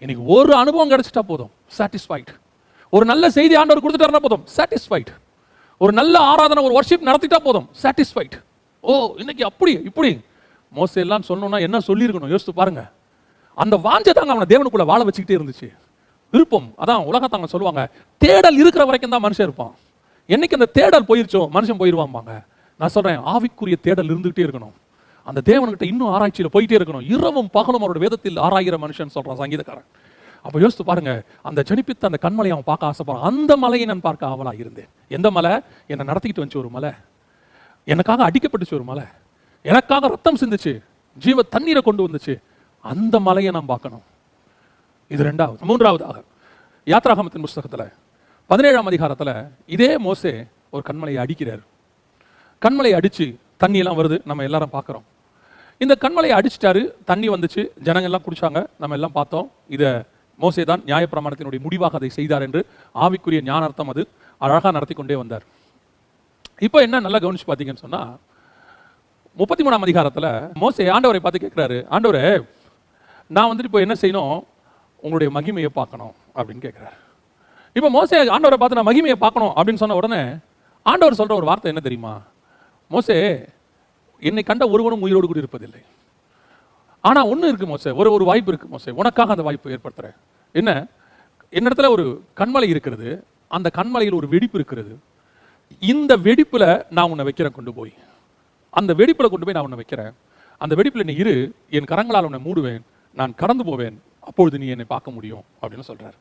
இன்னைக்கு ஒரு அனுபவம் கிடைச்சிட்டா போதும், சாட்டிஸ்ஃபைட். ஒரு நல்ல செய்தி ஆண்டவர் கொடுத்துட்டாருன்னா போதும், சாட்டிஸ்ஃபைட். ஒரு நல்ல ஆராதனை, ஒரு வர்ஷிப் நடத்திட்டா போதும், சாட்டிஸ்ஃபைட். ஓ இன்னைக்கு அப்படி இப்படி மோசே எல்லாம் சொன்னோம்னா என்ன சொல்லியிருக்கணும் யோசித்து பாருங்க. அந்த வாஞ்சை தாங்க அவனை தேவனுக்குள்ள வாழ வச்சுக்கிட்டே இருந்துச்சு. விருப்பம், அதான் உலகத்தாங்க சொல்லுவாங்க, தேடல் இருக்கிற வரைக்கும் தான் மனுஷன் இருப்பான். என்னைக்கு அந்த தேடல் போயிருச்சோ மனுஷன் போயிடுவாம்பாங்க. நான் சொல்றேன், ஆவிக்குரிய தேடல் இருந்துகிட்டே இருக்கணும். அந்த தேவன்கிட்ட இன்னும் ஆராய்ச்சியில் போயிட்டே இருக்கணும். இரவும் பகலும் அவரோட வேதத்தில் ஆராய்கிற மனுஷன் சொல்றான் சங்கீதக்காரன். அப்போ யோசித்து பாருங்க, அந்த ஜனிப்பித்த அந்த கண்மலையை அவன் பார்க்க ஆசைப்படுறான். அந்த மலையை நான் பார்க்க ஆவலா இருந்தேன். எந்த மலை? என்னை நடத்திக்கிட்டு வந்துச்சு ஒரு மலை, எனக்காக அடிக்கப்பட்டுச்சு ஒரு மலை, எனக்காக ரத்தம் சிந்துச்சு, ஜீவ தண்ணீரை கொண்டு வந்துச்சு. அந்த மலையை நான் பார்க்கணும். இது ரெண்டாவது. மூன்றாவதாக யாத்ராகமத்தின் புஸ்தகத்தில் 17ஆம் அதிகாரத்தில் இதே மோசே ஒரு கண்மலையை அடிக்கிறார். கண்மலையை அடிச்சு தண்ணி எல்லாம் வருது, நம்ம எல்லாரும் பார்க்குறோம். இந்த கண்மலையை அடிச்சிட்டாரு, தண்ணி வந்துச்சு, ஜனங்கள் எல்லாம் குடிச்சாங்க, நம்ம எல்லாம் பார்த்தோம். இதை மோசே தான் நியாயப்பிரமாணத்தினுடைய முடிவாக அதை செய்தார் என்று ஆவிக்குரிய ஞானார்த்தம் அது அழகாக நடத்தி கொண்டே வந்தார். இப்போ என்ன நல்லா கவனிச்சு பார்த்தீங்கன்னு சொன்னா, 33ஆம் அதிகாரத்தில் மோசே ஆண்டவரை பார்த்து கேட்குறாரு, ஆண்டவரே நான் வந்துட்டு இப்போ என்ன செய்யணும், உங்களுடைய மகிமையை பார்க்கணும் அப்படின்னு கேட்குறாரு. இப்போ மோசே ஆண்டவரை பார்த்து நான் மகிமையை பார்க்கணும் அப்படின்னு சொன்ன உடனே ஆண்டவர் சொல்ற ஒரு வார்த்தை என்ன தெரியுமா? மோசே, என்னை கண்ட ஒருவனும் உயிரோடு கூட இருப்பதில்லை. ஆனா ஒண்ணு இருக்கு மோசே, ஒரு வாய்ப்பு இருக்கு மோசே, உனக்காக அந்த வாய்ப்பு ஏற்படுத்துறேன். என்ன? என்னிடத்துல ஒரு கண்மலை இருக்கிறது, அந்த கண்மலையில் ஒரு வெடிப்பு இருக்கிறது. இந்த வெடிப்புல நான் உன்னை வைக்கிறேன், கொண்டு போய் அந்த வெடிப்புல கொண்டு போய் நான் உன்னை வைக்கிறேன். அந்த வெடிப்புல நீ இரு, என் கரங்களால் உன்னை மூடுவேன், நான் கடந்து போவேன், அப்பொழுது நீ என்னை பார்க்க முடியும் அப்படின்னு சொல்றாரு.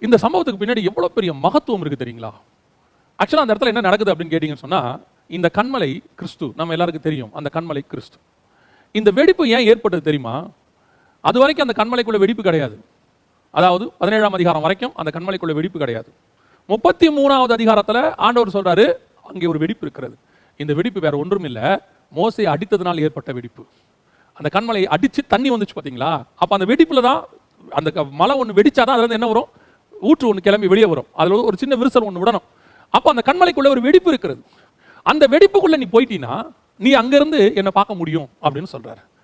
இந்த சம்பவத்துக்கு பின்னாடி எவ்வளவு பெரிய மகத்துவம் இருக்கு தெரியுங்களா? ஆக்சுவலா அந்த இடத்துல என்ன நடக்குது அப்படின்னு கேட்டீங்கன்னு சொன்னா, இந்த கண்மலை கிறிஸ்து, நம்ம எல்லாருக்கும் தெரியும் அந்த கண்மலை கிறிஸ்து. இந்த வெடிப்பு ஏன் ஏற்பட்டது தெரியுமா? அது வரைக்கும் அந்த கண்மலைக்குள்ள வெடிப்பு கிடையாது. அதாவது 17ஆம் அதிகாரம் வரைக்கும் அந்த கண்மலைக்குள்ள வெடிப்பு கிடையாது. 33ஆவது அதிகாரத்துல ஆண்டவர் சொல்றாரு, அங்கே ஒரு வெடிப்பு இருக்கிறது. இந்த வெடிப்பு வேற ஒன்றும் இல்ல, மோசே அடித்ததனால் ஏற்பட்ட வெடிப்பு. அந்த கண்மலை அடிச்சு தண்ணி வந்துச்சு பாத்தீங்களா? அப்ப அந்த வெடிப்புல தான், அந்த மலை ஒன்று வெடிச்சாதான் அதுல என்ன வரும், ஊற்று ஒன்று கிளம்பி வெளியே வரும். அதுல ஒரு சின்ன விரிசல் ஒன்று விடணும். அப்ப அந்த கண்மலைக்குள்ள ஒரு வெடிப்பு இருக்கிறது. அந்த வெடிப்புக்குள்ள நீ போயிட்டீன்னா நீ அங்கிருந்து என்ன பார்க்க முடியும் அப்படின்னு சொல்றாரு.